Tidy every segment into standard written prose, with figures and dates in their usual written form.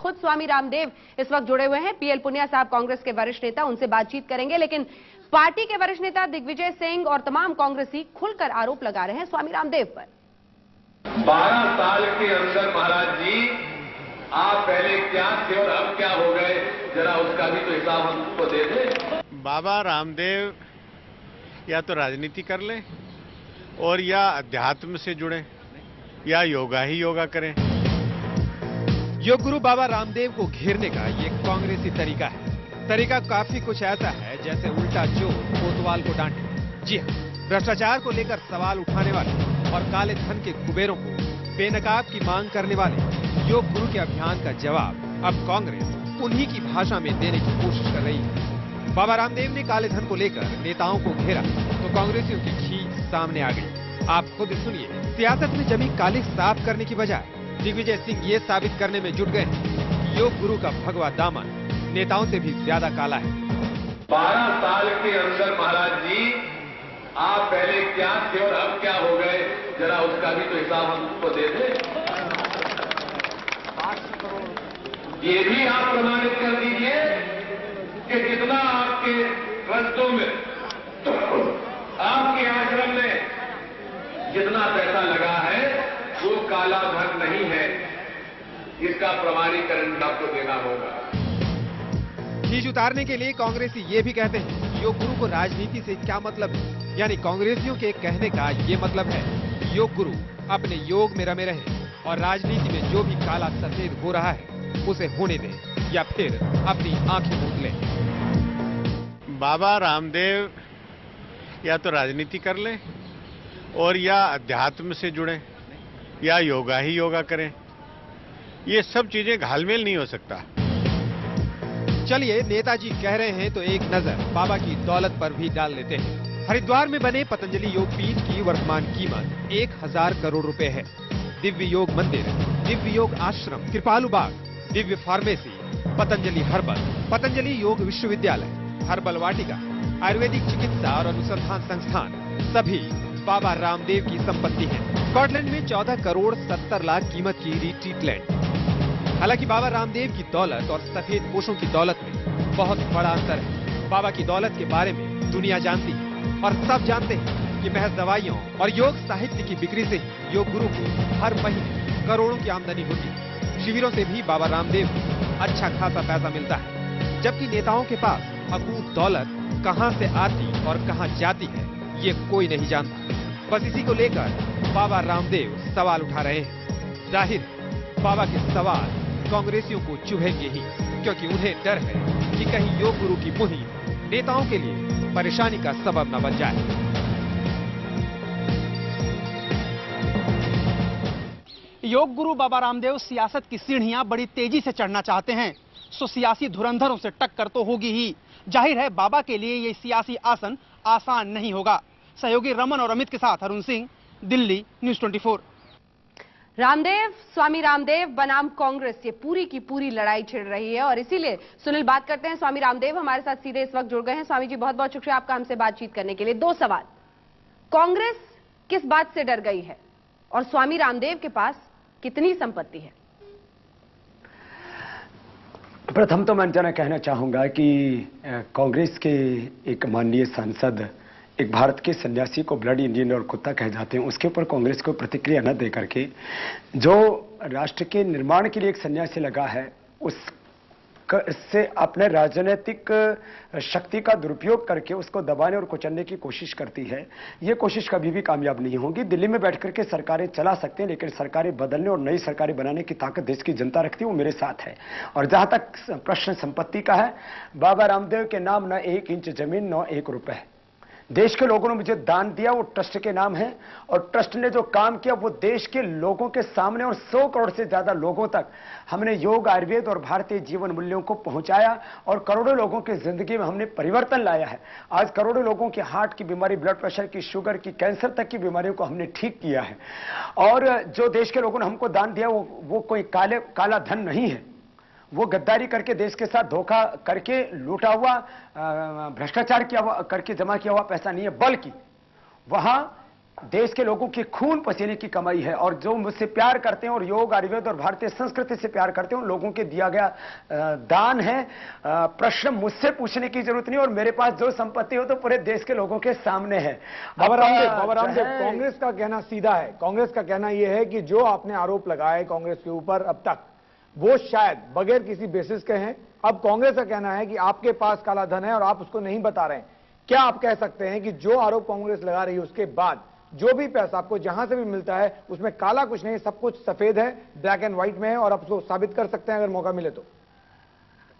खुद स्वामी रामदेव इस वक्त जुड़े हुए हैं। पीएल पुनिया साहब कांग्रेस के वरिष्ठ नेता, उनसे बातचीत करेंगे। लेकिन पार्टी के वरिष्ठ नेता दिग्विजय सिंह और तमाम कांग्रेसी खुलकर आरोप लगा रहे हैं स्वामी रामदेव पर। 12 साल के अंदर महाराज जी, आप पहले क्या थे और अब क्या हो गए, जरा उसका भी तो हिसाब हमको दे दें। बाबा रामदेव या तो राजनीति कर लें और या अध्यात्म से जुड़ें या योगा ही योगा करें। योग गुरु बाबा रामदेव को घेरने का ये कांग्रेसी तरीका है। तरीका काफी कुछ ऐसा है जैसे उल्टा चोर कोतवाल को डांटे। जी हाँ, भ्रष्टाचार को लेकर सवाल उठाने वाले और काले धन के कुबेरों को बेनकाब की मांग करने वाले योग गुरु के अभियान का जवाब अब कांग्रेस उन्हीं की भाषा में देने की कोशिश कर रही है। बाबा रामदेव ने काले धन को लेकर नेताओं को घेरा तो कांग्रेसियों की खींच सामने आ गई। आप खुद सुनिए, सियासत में जमी काली साफ करने की बजाय दिग्विजय सिंह ये साबित करने में जुट गए कि योग गुरु का भगवा दामन नेताओं से भी ज्यादा काला है। 12 साल के अंदर महाराज जी, आप पहले क्या थे और अब क्या हो गए, जरा उसका भी तो हिसाब हमको दे दें। ये भी आप प्रमाणित कर दीजिए कि जितना आपके ट्रस्टों में, आपके आश्रम में जितना पैसा लगा है वो काला धन नहीं है। इसका प्रमाणीकरण आपको देना होगा। खींच उतारने के लिए कांग्रेसी ये भी कहते हैं कि योग गुरु को राजनीति से क्या मतलब है। यानी कांग्रेसियों के कहने का ये मतलब है कि योग गुरु अपने योग में रमे रहे और राजनीति में जो भी काला सफेद हो रहा है उसे होने दें या फिर अपनी आंखें मूंद लें। बाबा रामदेव या तो राजनीति कर लें और या अध्यात्म से जुड़ें या योगा ही योगा करें। ये सब चीजें घालमेल नहीं हो सकता। चलिए, नेताजी कह रहे हैं तो एक नजर बाबा की दौलत पर भी डाल लेते हैं। हरिद्वार में बने पतंजलि योग पीठ की वर्तमान कीमत 1000 करोड़ रुपए है। दिव्य योग मंदिर, दिव्य योग आश्रम, कृपालु बाग, दिव्य फार्मेसी, पतंजलि हर्बल, पतंजलि योग विश्वविद्यालय, हर्बल वाटिका, आयुर्वेदिक चिकित्सा और अनुसंधान संस्थान सभी बाबा रामदेव की संपत्ति है। स्कॉटलैंड में 14 करोड़ 70 लाख कीमत की रिट्रीट लैंड। हालांकि बाबा रामदेव की दौलत और सफेद पोशों की दौलत में बहुत बड़ा अंतर है। बाबा की दौलत के बारे में दुनिया जानती है और सब जानते हैं कि महज दवाइयों और योग साहित्य की बिक्री से ही योग गुरु को हर महीने करोड़ों की आमदनी होती है। शिविरों से भी बाबा रामदेव को अच्छा खासा पैसा मिलता है, जबकि नेताओं के पास अकूत दौलत कहां से आती और कहां जाती है ये कोई नहीं जानता। बस इसी को लेकर बाबा रामदेव सवाल उठा रहे हैं। जाहिर है बाबा के सवाल कांग्रेसियों को चुभेंगे ही, क्योंकि उन्हें डर है कि कहीं योग गुरु की मुहिम नेताओं के लिए परेशानी का सबब न बन जाए। योग गुरु बाबा रामदेव सियासत की सीढ़ियां बड़ी तेजी से चढ़ना चाहते हैं, सो सियासी धुरंधरों से टक्कर तो होगी ही। जाहिर है बाबा के लिए ये सियासी आसन आसान नहीं होगा। सहयोगी रमन और अमित के साथ अरुण सिंह, दिल्ली, न्यूज़ 24। रामदेव, स्वामी रामदेव बनाम कांग्रेस, ये पूरी की पूरी लड़ाई छिड़ रही है और इसीलिए सुनील बात करते हैं। स्वामी रामदेव हमारे साथ सीधे इस वक्त जुड़ गए हैं। स्वामी जी, बहुत बहुत शुक्रिया आपका हमसे बातचीत करने के लिए। 2 सवाल, कांग्रेस किस बात से डर गई है और स्वामी रामदेव के पास कितनी संपत्ति है? प्रथम तो मैं जना कहना चाहूंगा कि कांग्रेस के एक माननीय सांसद एक भारत के सन्यासी को ब्लड इंडियन और कुत्ता कह जाते हैं, उसके ऊपर कांग्रेस को प्रतिक्रिया न दे करके जो राष्ट्र के निर्माण के लिए एक सन्यासी लगा है उससे अपने राजनीतिक शक्ति का दुरुपयोग करके उसको दबाने और कुचलने की कोशिश करती है। ये कोशिश कभी भी कामयाब नहीं होगी। दिल्ली में बैठ करके सरकारें चला सकते हैं, लेकिन सरकारें बदलने और नई सरकारें बनाने की ताकत देश की जनता रखती है, वो मेरे साथ है। और जहां तक प्रश्न संपत्ति का है, बाबा रामदेव के नाम न 1 इंच जमीन न 1 रुपए। देश के लोगों ने मुझे दान दिया, वो ट्रस्ट के नाम है, और ट्रस्ट ने जो काम किया वो देश के लोगों के सामने और 100 करोड़ से ज्यादा लोगों तक हमने योग, आयुर्वेद और भारतीय जीवन मूल्यों को पहुंचाया और करोड़ों लोगों की जिंदगी में हमने परिवर्तन लाया है। आज करोड़ों लोगों की हार्ट की बीमारी, ब्लड प्रेशर की, शुगर की, कैंसर तक की बीमारियों को हमने ठीक किया है। और जो देश के लोगों ने हमको दान दिया वो कोई काला धन नहीं है, वो गद्दारी करके देश के साथ धोखा करके लूटा हुआ, भ्रष्टाचार किया हुआ करके जमा किया हुआ पैसा नहीं है, बल्कि वहां देश के लोगों की खून पसीने की कमाई है, और जो मुझसे प्यार करते हैं और योग, आयुर्वेद और भारतीय संस्कृति से प्यार करते हैं, उन लोगों के दिया गया दान है। प्रश्न मुझसे पूछने की जरूरत नहीं, और मेरे पास जो संपत्ति हो तो पूरे देश के लोगों के सामने है। बाबा रामदेव, कांग्रेस का कहना सीधा है। कांग्रेस का कहना यह है कि जो आपने आरोप लगाए कांग्रेस के ऊपर अब तक, वो शायद बगैर किसी बेसिस के हैं। अब कांग्रेस का कहना है कि आपके पास काला धन है और आप उसको नहीं बता रहे हैं। क्या आप कह सकते हैं कि जो आरोप कांग्रेस लगा रही है उसके बाद जो भी पैसा आपको जहां से भी मिलता है उसमें काला कुछ नहीं, सब कुछ सफेद है, ब्लैक एंड व्हाइट में है, और आप उसको साबित कर सकते हैं अगर मौका मिले तो?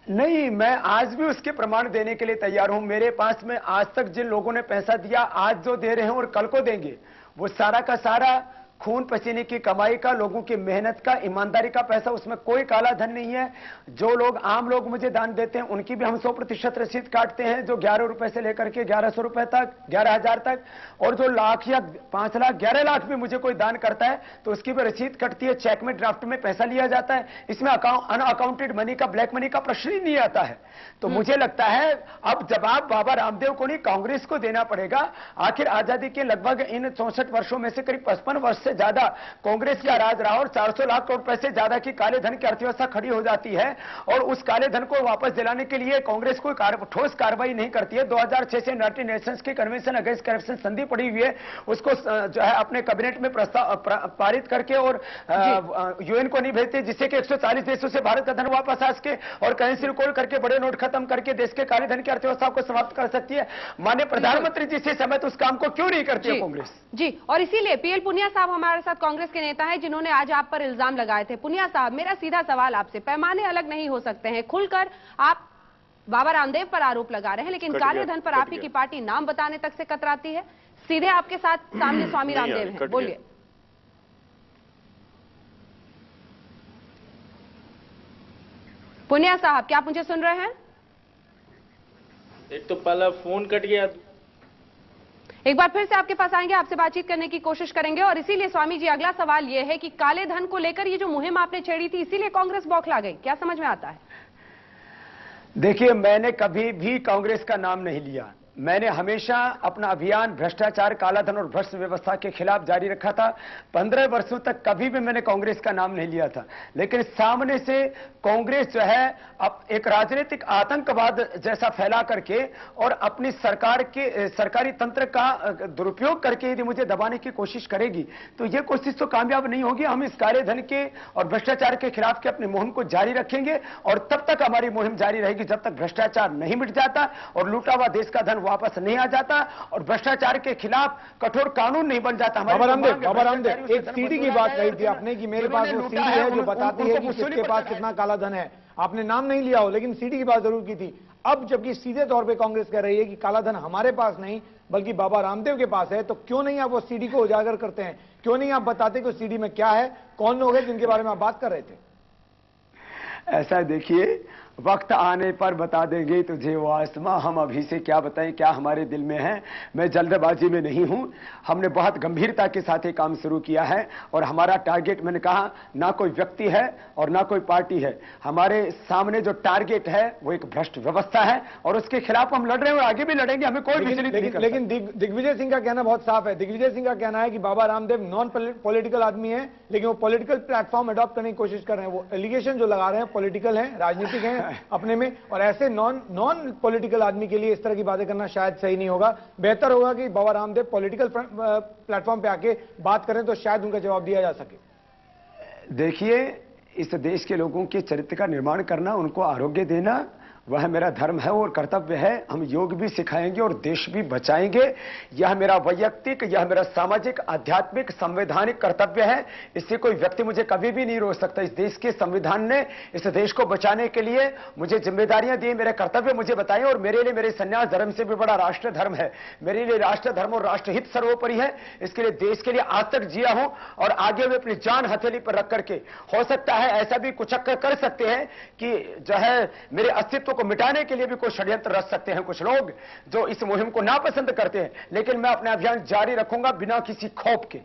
नहीं, मैं आज भी उसके प्रमाण देने के लिए तैयार हूं। मेरे पास में आज तक जिन लोगों ने पैसा दिया, आज जो दे रहे हैं और कल को देंगे, वो सारा का सारा खून पसीने की कमाई का, लोगों की मेहनत का, ईमानदारी का पैसा, उसमें कोई काला धन नहीं है। जो लोग, आम लोग मुझे दान देते हैं, उनकी भी हम 100% रसीद काटते हैं, जो 11 रुपए से लेकर के 1100 रुपए तक, 11,000 तक, और जो लाख या 5 लाख, 11 लाख भी मुझे कोई दान करता है तो उसकी भी रसीद कटती है, चेक में, ड्राफ्ट में पैसा लिया जाता है। इसमें अनअकाउंटेड मनी का, ब्लैक मनी का प्रश्न ही नहीं आता है। तो मुझे लगता है अब जवाब बाबा रामदेव को नहीं, कांग्रेस को देना पड़ेगा। आखिर आजादी के लगभग इन 64 वर्षों में से करीब 55 वर्ष से ज्यादा कांग्रेस का राज रहा, और 400 लाख करोड़ रुपए से ज्यादा की काले धन की अर्थव्यवस्था खड़ी हो जाती है, और उस काले धन को वापस दिलाने के लिए कांग्रेस कोई ठोस कार्रवाई नहीं करती है। 2006 से यूनाइटेड नेशंस की कन्वेंशन अगेंस्ट करप्शन संधि पड़ी हुई है, उसको जो है अपने कैबिनेट में प्रस्ताव पारित करके और यूएन को नहीं भेजते, जिससे कि 140 देशों से भारत का धन वापस आ सके और करेंसी रिकॉल करके बड़े नोट खत्म करके देश के काले धन की अर्थव्यवस्था को समाप्त कर सकती है। माननीय प्रधानमंत्री जी से समय तो उस काम को क्यों नहीं करती है कांग्रेस? जी, और इसीलिए पीएल पुनिया साहब हमारे साथ कांग्रेस के नेता हैं, जिन्होंने आज आप पर इल्जाम लगाए थे। पुनिया साहब, मेरा सीधा सवाल आपसे, पैमाने अलग नहीं हो सकते हैं, खुलकर आप बाबा रामदेव पर आरोप लगा रहे हैं, लेकिन काले धन पर आप ही की पार्टी नाम बताने तक से कतराती है। सीधे आपके साथ सामने स्वामी रामदेव हैं, बोलिए। पुनिया साहब, क्या आप मुझे सुन रहे हैं? एक तो पहला फोन कट गया। एक बार फिर से आपके पास आएंगे, आपसे बातचीत करने की कोशिश करेंगे। और इसीलिए स्वामी जी, अगला सवाल यह है कि काले धन को लेकर ये जो मुहिम आपने छेड़ी थी, इसीलिए कांग्रेस बौखला गई, क्या समझ में आता है? देखिए, मैंने कभी भी कांग्रेस का नाम नहीं लिया। मैंने हमेशा अपना अभियान भ्रष्टाचार, कालाधन और भ्रष्ट व्यवस्था के खिलाफ जारी रखा था। 15 वर्षों तक कभी भी मैंने कांग्रेस का नाम नहीं लिया था, लेकिन सामने से कांग्रेस जो है अब एक राजनीतिक आतंकवाद जैसा फैला करके और अपनी सरकार के सरकारी तंत्र का दुरुपयोग करके यदि मुझे दबाने की कोशिश करेगी तो यह कोशिश तो कामयाब नहीं होगी। हम इस काले धन के और भ्रष्टाचार के खिलाफ की अपनी मुहिम को जारी रखेंगे, और तब तक हमारी मुहिम जारी रहेगी जब तक भ्रष्टाचार नहीं मिट जाता और लूटा हुआ देश का धन वापस नहीं आ जाता और भ्रष्टाचार के खिलाफ कठोर कानून नहीं बन जाता। बाबा रामदेव, एक सीडी की बात कही थी आपने कि मेरे पास वो सीडी है जो बताती है कि किसके पास कितना काला धन है। आपने नाम नहीं लिया हो, लेकिन सीडी की बात जरूर की थी। अब जबकि सीधे तौर पे कांग्रेस कह रही है कि काला धन हमारे पास नहीं बल्कि बाबा रामदेव के पास है, तो क्यों नहीं आप वो सीडी को उजागर करते हैं? क्यों नहीं आप बताते कि सीडी में क्या है, कौन लोग हैं जिनके बारे में आप बात कर रहे थे? ऐसा देखिए, वक्त आने पर बता देंगे तुझे वो आसमां, हम अभी से क्या बताएं क्या हमारे दिल में है। मैं जल्दबाजी में नहीं हूं, हमने बहुत गंभीरता के साथ ये काम शुरू किया है और हमारा टारगेट, मैंने कहा, ना कोई व्यक्ति है और ना कोई पार्टी है। हमारे सामने जो टारगेट है वो एक भ्रष्ट व्यवस्था है और उसके खिलाफ हम लड़ रहे हैं और आगे भी लड़ेंगे। हमें कोई लेकिन दिग्विजय सिंह का कहना बहुत साफ है। दिग्विजय सिंह का कहना है कि बाबा रामदेव नॉन पॉलिटिकल आदमी है, लेकिन वो पॉलिटिकल प्लेटफॉर्म अडॉप्ट करने की कोशिश कर रहे हैं। वो एलिगेशन जो लगा रहे हैं पॉलिटिकल है, राजनीतिक है अपने में, और ऐसे नॉन पॉलिटिकल आदमी के लिए इस तरह की बातें करना शायद सही नहीं होगा। बेहतर होगा कि बाबा रामदेव पॉलिटिकल प्लेटफॉर्म पे आके बात करें तो शायद उनका जवाब दिया जा सके। देखिए, इस देश के लोगों के चरित्र का निर्माण करना, उनको आरोग्य देना, वह मेरा धर्म है और कर्तव्य है। हम योग भी सिखाएंगे और देश भी बचाएंगे। यह मेरा वैयक्तिक, यह मेरा सामाजिक, आध्यात्मिक, संवैधानिक कर्तव्य है। इससे कोई व्यक्ति मुझे कभी भी नहीं रोक सकता। इस देश के संविधान ने इस देश को बचाने के लिए मुझे जिम्मेदारियां दी, मेरे कर्तव्य मुझे बताए, और मेरे लिए मेरे संन्यास धर्म से भी बड़ा राष्ट्र धर्म है। मेरे लिए राष्ट्र धर्म और राष्ट्रहित सर्वोपरि है। इसके लिए, देश के लिए आज तक जिया हूं और आगे भी अपनी जान हथेली पर रख करके, हो सकता है ऐसा भी कुछ कर सकते हैं कि जो है मेरे अस्तित्व को मिटाने के लिए भी कोई षड्यंत्र रच सकते हैं कुछ लोग जो इस मुहिम को नापसंद करते हैं, लेकिन मैं अपना अभियान जारी रखूंगा बिना किसी खौफ के।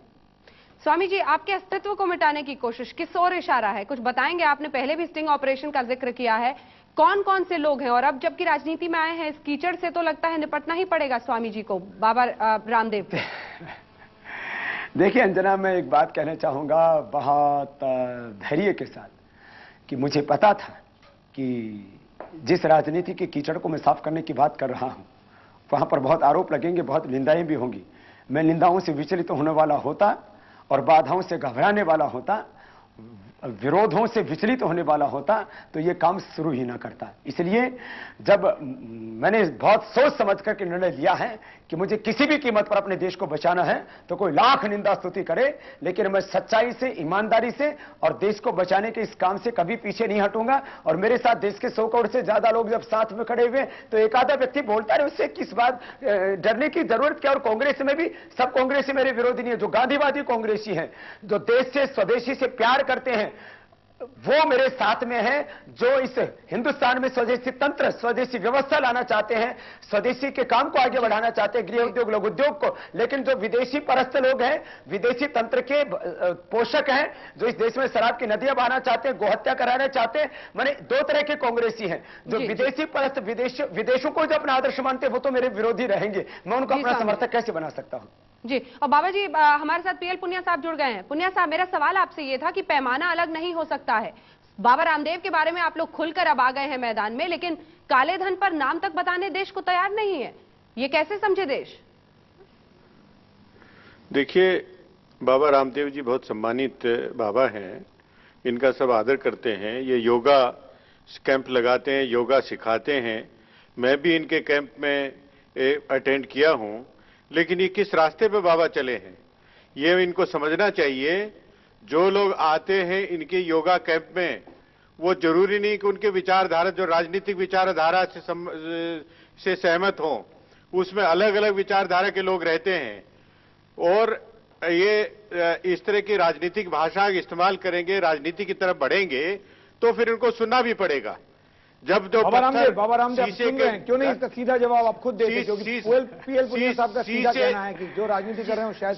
स्वामी जी, आपके अस्तित्व को मिटाने की कोशिश किस ओर इशारा है, कुछ बताएंगे? आपने पहले भी स्टिंग ऑपरेशन का जिक्र किया है, कौन कौन से लोग हैं? और अब जबकि राजनीति में आए हैं, इस कीचड़ से तो लगता है निपटना ही पड़ेगा स्वामी जी को, बाबा रामदेव। देखिए अंजना, मैं एक बात कहना चाहूंगा बहुत धैर्य के साथ कि मुझे पता था कि जिस राजनीति के कीचड़ को मैं साफ करने की बात कर रहा हूं, वहां पर बहुत आरोप लगेंगे, बहुत निंदाएं भी होंगी। मैं निंदाओं से विचलित होने वाला होता और बाधाओं से घबराने वाला होता, विरोधों से विचलित होने वाला होता तो ये काम शुरू ही ना करता। इसलिए जब मैंने बहुत सोच समझ करके निर्णय लिया है कि मुझे किसी भी कीमत पर अपने देश को बचाना है, तो कोई लाख निंदा स्तुति करे, लेकिन मैं सच्चाई से, ईमानदारी से और देश को बचाने के इस काम से कभी पीछे नहीं हटूंगा। और मेरे साथ देश के 100 करोड़ से ज्यादा लोग जब साथ में खड़े हुए तो एक आधा व्यक्ति बोलता रहे, उससे किस बात डरने की जरूरत क्या। और कांग्रेस में भी सब कांग्रेसी मेरे विरोधी नहीं है। जो गांधीवादी कांग्रेसी हैं, जो देश से, स्वदेशी से प्यार करते हैं, वो मेरे साथ में है। जो इस हिंदुस्तान में स्वदेशी तंत्र, स्वदेशी व्यवस्था लाना चाहते हैं, स्वदेशी के काम को आगे बढ़ाना चाहते हैं, गृह उद्योग, लघु उद्योग को। लेकिन जो विदेशी परस्त लोग हैं, विदेशी तंत्र के पोषक हैं, जो इस देश में शराब की नदियां बहाना चाहते हैं, गोहत्या कराना चाहते हैं, माने दो तरह के कांग्रेसी हैं। जो विदेशी परस्त, विदेशों को जो अपना आदर्श मानते हैं, वो तो मेरे विरोधी रहेंगे। मैं उनको अपना समर्थक कैसे बना सकता हूं? जी, और बाबा जी हमारे साथ पीएल पुनिया साहब जुड़ गए हैं। पुनिया साहब, मेरा सवाल आपसे ये था कि पैमाना अलग नहीं हो सकता है। बाबा रामदेव के बारे में आप लोग खुलकर अब आ गए हैं मैदान में, लेकिन काले धन पर नाम तक बताने देश को तैयार नहीं है। ये कैसे समझे देश? देखिए, बाबा रामदेव जी बहुत सम्मानित बाबा हैं, इनका सब आदर करते हैं। ये योगा कैंप लगाते हैं, योगा सिखाते हैं। मैं भी इनके कैंप में अटेंड किया हूं। लेकिन ये किस रास्ते पे बाबा चले हैं, ये इनको समझना चाहिए। जो लोग आते हैं इनके योगा कैंप में, वो जरूरी नहीं कि उनके विचारधारा, जो राजनीतिक विचारधारा से सहमत हों। उसमें अलग अलग विचारधारा के लोग रहते हैं और ये इस तरह की राजनीतिक भाषा इस्तेमाल करेंगे, राजनीति की तरफ बढ़ेंगे, तो फिर उनको सुनना भी पड़ेगा। जब जो बाबा रामदेव सुन रहे हैं, क्यों नहीं इसका सीधा जवाब आप खुद देते? क्योंकि पीएल पुनिया साहब का सीधा कहना है कि जो राजनीति कर रहे हो शायद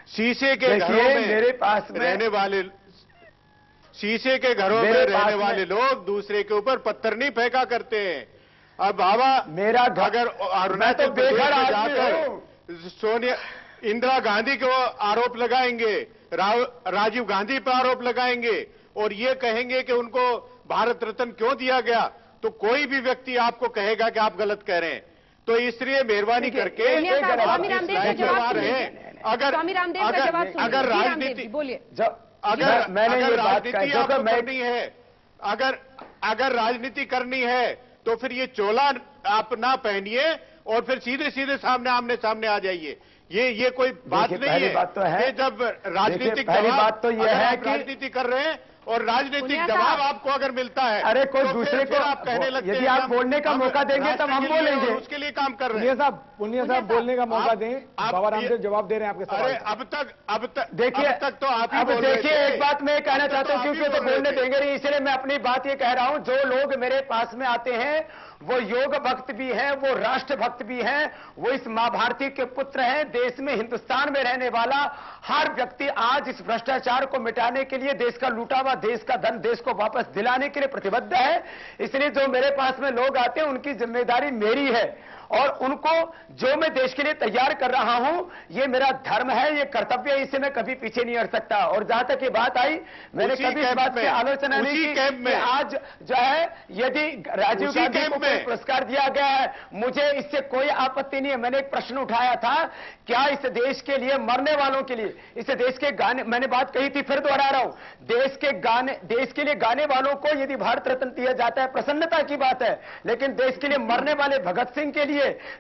शीशे के घरों में मेरे पास रहने वाले, शीशे के घरों में रहने वाले लोग दूसरे के ऊपर पत्थर नहीं फेंका करते हैं। अब बाबा मेरा अगर अरुणाचल प्रदेश में जाकर सोनिया, इंदिरा गांधी को आरोप लगाएंगे, राजीव गांधी पर आरोप लगाएंगे और ये कहेंगे कि उनको भारत रत्न क्यों दिया गया, तो कोई भी व्यक्ति आपको कहेगा कि आप गलत कह रहे हैं। तो इसलिए मेहरबानी करके अगर राजनीति करनी है, अगर राजनीति करनी है तो फिर ये चोला आप ना पहनिए और फिर सीधे सीधे आमने सामने आ जाइए। ये कोई बात नहीं है। बात तो है, जब राजनीतिक बात तो यह है कि राजनीति कर रहे हैं और राजनीतिक जवाब आपको अगर मिलता है, अरे कोई तो दूसरे को आप कहने लगते हैं, यदि आप बोलने का मौका देंगे तब हम बोलेंगे। उसके लिए काम कर रहे हैं। पुनिया साहब बोलने का मौका दें। बाबा रामदेव जवाब दे रहे हैं आपके सवाल। अरे अब तक देखिए, अब तक तो आप ही बोल रहे थे। देखिए, एक बात मैं कहना चाहता हूं, क्योंकि तो बोलने देंगे नहीं, इसलिए मैं अपनी बात ये कह रहा हूं। जो लोग मेरे पास में आते हैं वो योग भक्त भी हैं, वो राष्ट्र भक्त भी हैं, वो इस मां भारती के पुत्र हैं। देश में, हिंदुस्तान में रहने वाला हर व्यक्ति आज इस भ्रष्टाचार को मिटाने के लिए, देश का लूटा हुआ देश का धन देश को वापस दिलाने के लिए प्रतिबद्ध है। इसलिए जो मेरे पास में लोग आते हैं उनकी जिम्मेदारी मेरी है और उनको जो मैं देश के लिए तैयार कर रहा हूं, ये मेरा धर्म है, ये कर्तव्य है, इससे मैं कभी पीछे नहीं हट सकता। और जहां तक ये बात आई, मैंने कभी इस बात की आलोचना नहीं की कि आज जो है यदि राजीव गांधी को पुरस्कार दिया गया है, मुझे इससे कोई आपत्ति नहीं है। मैंने एक प्रश्न उठाया था, क्या इस देश के लिए मरने वालों के लिए, इस देश के गाने, मैंने बात कही थी, फिर दोहरा रहा हूं, देश के लिए गाने वालों को यदि भारत रत्न दिया जाता है, प्रसन्नता की बात है। लेकिन देश के लिए मरने वाले भगत सिंह के लिए,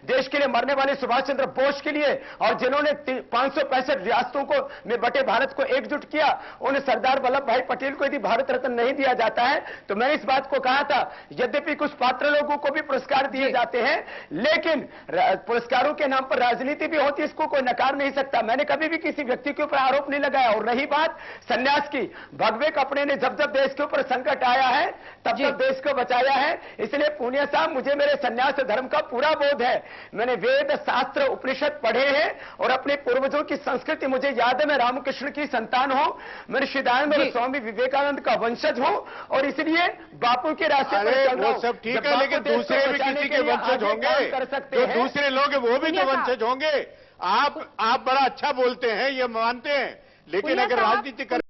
देश के लिए मरने वाले सुभाष चंद्र बोस के लिए, और जिन्होंने 565 रियासतों को में बटे भारत को एकजुट किया, उन सरदार वल्लभ भाई पटेल को यदि भारत रत्न नहीं दिया जाता है, तो मैंने इस बात को कहा था, यद्यपि कुछ पात्र लोगों को भी पुरस्कार दिए जाते हैं, लेकिन पुरस्कारों के नाम पर राजनीति भी होती है, इसको कोई नकार नहीं सकता। मैंने कभी भी किसी व्यक्ति के ऊपर आरोप नहीं लगाया। और रही बात संन्यास की, भगवे कपड़े ने जब जब देश के ऊपर संकट आया है तब तब देश को बचाया है। इसलिए पुनिया साहब, मुझे मेरे संन्यास धर्म का पूरा बोध है। मैंने वेद, शास्त्र, उपनिषद पढ़े हैं और अपने पूर्वजों की संस्कृति मुझे याद है। मैं रामकृष्ण की संतान हूं, मैं श्रीदयानंद स्वामी विवेकानंद का वंशज हूं और इसलिए बापू के रास्ते पर चल रहा हूं। सब ठीक है, लेकिन दूसरे भी किसी के वंशज होंगे, कर सकते जो हैं। दूसरे लोग हैं वो भी तो वंशज होंगे। आप बड़ा अच्छा बोलते हैं, ये मानते हैं, लेकिन पुनिया अगर साहब, राजनीति कर